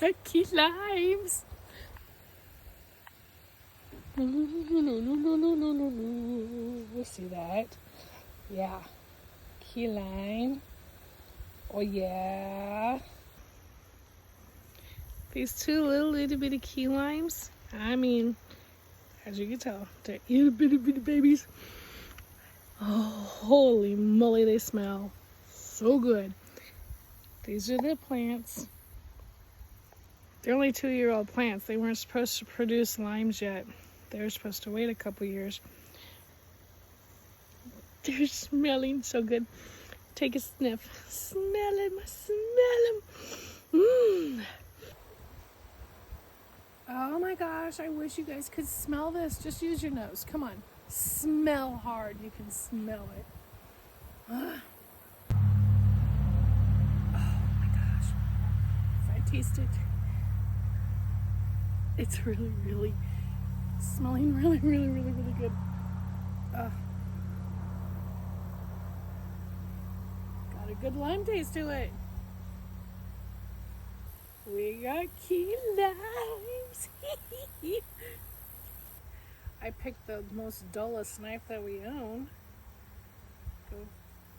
got key limes. See that? Yeah. Key lime. Oh yeah. These two little bitty key limes. I mean, as you can tell, they're itty bitty babies. Oh, holy moly, they smell so good. These are the plants. They're only 2-year-old plants. They weren't supposed to produce limes yet. They were supposed to wait a couple years. They're smelling so good. Take a sniff. Smell them, smell them. Mmm. Oh my gosh, I wish you guys could smell this. Just use your nose. Come on. Smell hard. You can smell it. Oh my gosh. If I taste it, it's really smelling really good. Got a good lime taste to it. We got key limes. I picked the most dullest knife that we own. Go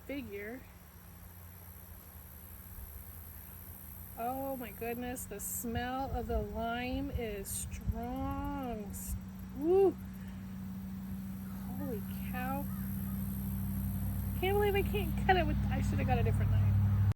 figure. Oh my goodness, the smell of the lime is strong. Woo! Holy cow. Can't believe I can't cut it with, I should have got a different knife.